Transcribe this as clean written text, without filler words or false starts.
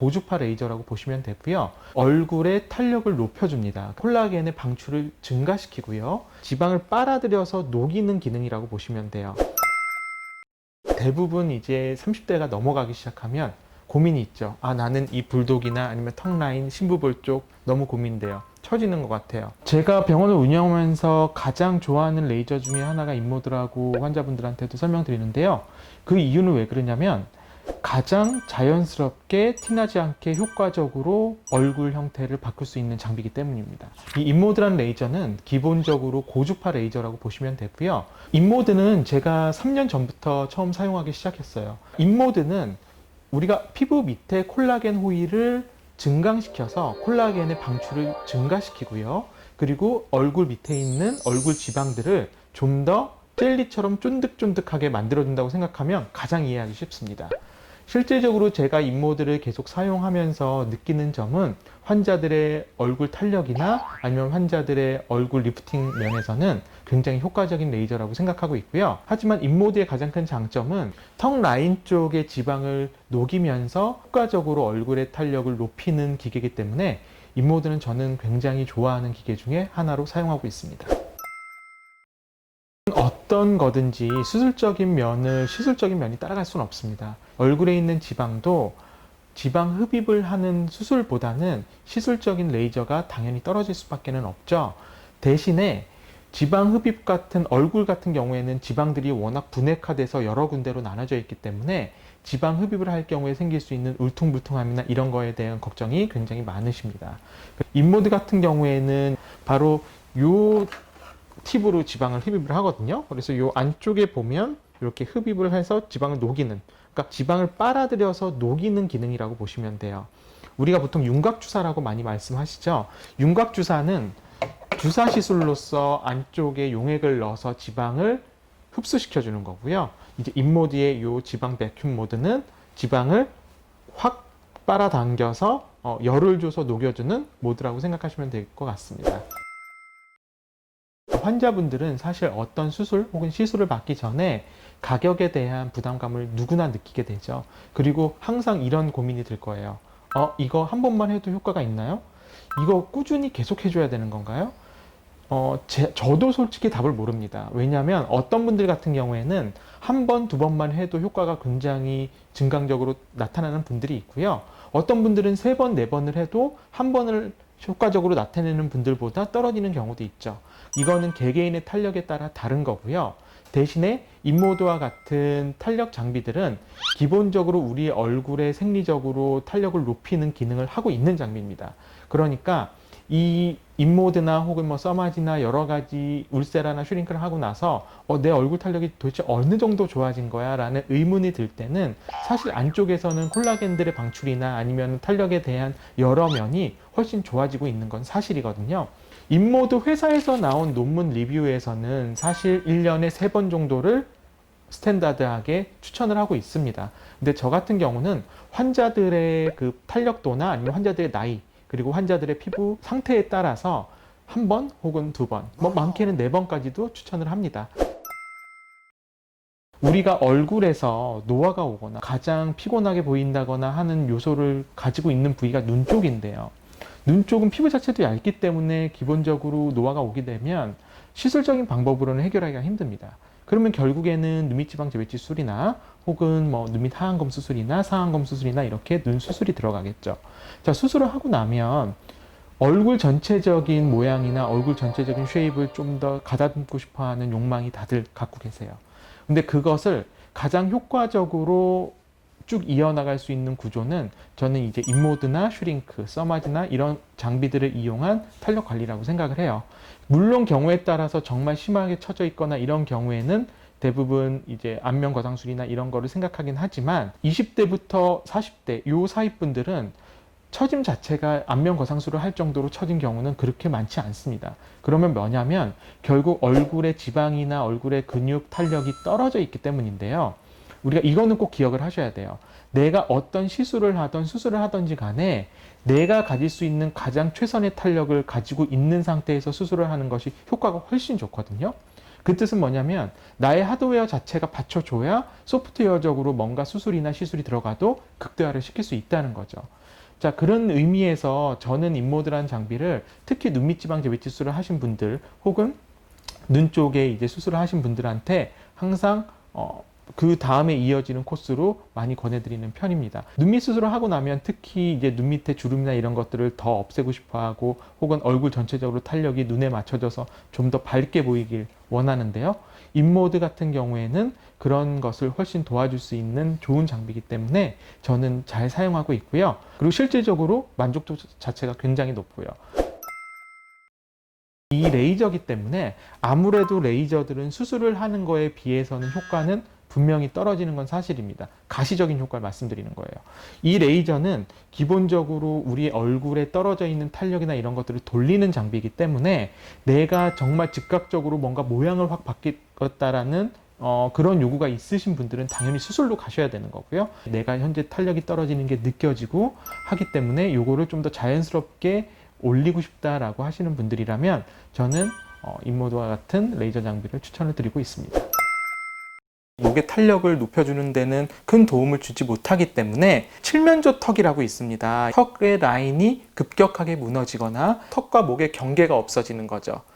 고주파 레이저라고 보시면 되고요. 얼굴의 탄력을 높여줍니다. 콜라겐의 방출을 증가시키고요. 지방을 빨아들여서 녹이는 기능이라고 보시면 돼요. 대부분 이제 30대가 넘어가기 시작하면 고민이 있죠. 아, 나는 이 불독이나 아니면 턱 라인, 심부볼 쪽 너무 고민돼요. 처지는 것 같아요. 제가 병원을 운영하면서 가장 좋아하는 레이저 중에 하나가 인모드라고 환자분들한테도 설명드리는데요. 그 이유는 왜 그러냐면 가장 자연스럽게 티나지 않게 효과적으로 얼굴 형태를 바꿀 수 있는 장비이기 때문입니다. 이 인모드란 레이저는 기본적으로 고주파 레이저라고 보시면 되고요. 인모드는 제가 3년 전부터 처음 사용하기 시작했어요. 인모드는 우리가 피부 밑에 콜라겐 호일을 증강시켜서 콜라겐의 방출을 증가시키고요. 그리고 얼굴 밑에 있는 얼굴 지방들을 좀 더 젤리처럼 쫀득쫀득하게 만들어준다고 생각하면 가장 이해하기 쉽습니다. 실제적으로 제가 인모드를 계속 사용하면서 느끼는 점은 환자들의 얼굴 탄력이나 아니면 환자들의 얼굴 리프팅 면에서는 굉장히 효과적인 레이저라고 생각하고 있고요. 하지만 인모드의 가장 큰 장점은 턱 라인 쪽의 지방을 녹이면서 효과적으로 얼굴의 탄력을 높이는 기계이기 때문에 인모드는 저는 굉장히 좋아하는 기계 중에 하나로 사용하고 있습니다. 어떤 거든지 수술적인 면이 따라갈 수는 없습니다. 얼굴에 있는 지방도 지방 흡입을 하는 수술보다는 시술적인 레이저가 당연히 떨어질 수밖에 없죠. 대신에 지방 흡입 같은 얼굴 같은 경우에는 지방들이 워낙 분해화돼서 여러 군데로 나눠져 있기 때문에 지방 흡입을 할 경우에 생길 수 있는 울퉁불퉁함이나 이런 거에 대한 걱정이 굉장히 많으십니다. 인모드 같은 경우에는 바로 요 팁으로 지방을 흡입을 하거든요. 그래서 이 안쪽에 보면 이렇게 흡입을 해서 지방을 녹이는, 그러니까 지방을 빨아들여서 녹이는 기능이라고 보시면 돼요. 우리가 보통 윤곽주사라고 많이 말씀하시죠. 윤곽주사는 주사 시술로서 안쪽에 용액을 넣어서 지방을 흡수시켜 주는 거고요. 이제 인모드의 이 지방 백큐 모드는 지방을 확 빨아당겨서 열을 줘서 녹여주는 모드라고 생각하시면 될 것 같습니다. 환자분들은 사실 어떤 수술 혹은 시술을 받기 전에 가격에 대한 부담감을 누구나 느끼게 되죠. 그리고 항상 이런 고민이 들 거예요. 이거 한 번만 해도 효과가 있나요? 이거 꾸준히 계속 해줘야 되는 건가요? 저도 솔직히 답을 모릅니다. 왜냐하면 어떤 분들 같은 경우에는 한 번, 두 번만 해도 효과가 굉장히 증강적으로 나타나는 분들이 있고요. 어떤 분들은 세 번, 네 번을 해도 한 번을 효과적으로 나타내는 분들보다 떨어지는 경우도 있죠. 이거는 개개인의 탄력에 따라 다른 거고요. 대신에 인모드와 같은 탄력 장비들은 기본적으로 우리 얼굴에 생리적으로 탄력을 높이는 기능을 하고 있는 장비입니다. 그러니까 이 인모드나 혹은 뭐 써마지나 여러 가지 울세라나 슈링크를 하고 나서 내 얼굴 탄력이 도대체 어느 정도 좋아진 거야? 라는 의문이 들 때는 사실 안쪽에서는 콜라겐들의 방출이나 아니면 탄력에 대한 여러 면이 훨씬 좋아지고 있는 건 사실이거든요. 인모드 회사에서 나온 논문 리뷰에서는 사실 1년에 3번 정도를 스탠다드하게 추천을 하고 있습니다. 근데 저 같은 경우는 환자들의 그 탄력도나 아니면 환자들의 나이 그리고 환자들의 피부 상태에 따라서 한 번 혹은 두 번, 뭐 많게는 4번까지도 추천을 합니다. 우리가 얼굴에서 노화가 오거나 가장 피곤하게 보인다거나 하는 요소를 가지고 있는 부위가 눈 쪽인데요. 눈 쪽은 피부 자체도 얇기 때문에 기본적으로 노화가 오게 되면 시술적인 방법으로는 해결하기가 힘듭니다. 그러면 결국에는 눈밑지방 재배치 수술이나 혹은 뭐 눈밑 하안검 수술이나 상안검 수술이나 이렇게 눈 수술이 들어가겠죠. 자, 수술을 하고 나면 얼굴 전체적인 모양이나 얼굴 전체적인 쉐입을 좀 더 가다듬고 싶어 하는 욕망이 다들 갖고 계세요. 근데 그것을 가장 효과적으로 쭉 이어나갈 수 있는 구조는 저는 이제 인모드나 슈링크, 써마지나 이런 장비들을 이용한 탄력 관리라고 생각을 해요. 물론 경우에 따라서 정말 심하게 처져 있거나 이런 경우에는 대부분 이제 안면 거상술이나 이런 거를 생각하긴 하지만 20대부터 40대 요 사이 분들은 처짐 자체가 안면 거상술을 할 정도로 처진 경우는 그렇게 많지 않습니다. 그러면 뭐냐면 결국 얼굴의 지방이나 얼굴의 근육 탄력이 떨어져 있기 때문인데요. 우리가 이거는 꼭 기억을 하셔야 돼요. 내가 어떤 시술을 하던 수술을 하던지 간에 내가 가질 수 있는 가장 최선의 탄력을 가지고 있는 상태에서 수술을 하는 것이 효과가 훨씬 좋거든요. 그 뜻은 뭐냐면 나의 하드웨어 자체가 받쳐줘야 소프트웨어적으로 뭔가 수술이나 시술이 들어가도 극대화를 시킬 수 있다는 거죠. 자, 그런 의미에서 저는 인모드라는 장비를 특히 눈밑지방 제외 수술을 하신 분들 혹은 눈 쪽에 이제 수술을 하신 분들한테 항상 그 다음에 이어지는 코스로 많이 권해드리는 편입니다. 눈밑 수술을 하고 나면 특히 이제 눈 밑에 주름이나 이런 것들을 더 없애고 싶어 하고 혹은 얼굴 전체적으로 탄력이 눈에 맞춰져서 좀 더 밝게 보이길 원하는데요. 인모드 같은 경우에는 그런 것을 훨씬 도와줄 수 있는 좋은 장비이기 때문에 저는 잘 사용하고 있고요. 그리고 실질적으로 만족도 자체가 굉장히 높고요. 이 레이저기 때문에 아무래도 레이저들은 수술을 하는 거에 비해서는 효과는 분명히 떨어지는 건 사실입니다. 가시적인 효과를 말씀드리는 거예요. 이 레이저는 기본적으로 우리 얼굴에 떨어져 있는 탄력이나 이런 것들을 돌리는 장비이기 때문에 내가 정말 즉각적으로 뭔가 모양을 확 바뀌었다라는 그런 요구가 있으신 분들은 당연히 수술로 가셔야 되는 거고요. 내가 현재 탄력이 떨어지는 게 느껴지고 하기 때문에 요거를 좀 더 자연스럽게 올리고 싶다라고 하시는 분들이라면 저는 인모드와 같은 레이저 장비를 추천을 드리고 있습니다. 목의 탄력을 높여주는 데는 큰 도움을 주지 못하기 때문에 칠면조 턱이라고 있습니다. 턱의 라인이 급격하게 무너지거나 턱과 목의 경계가 없어지는 거죠.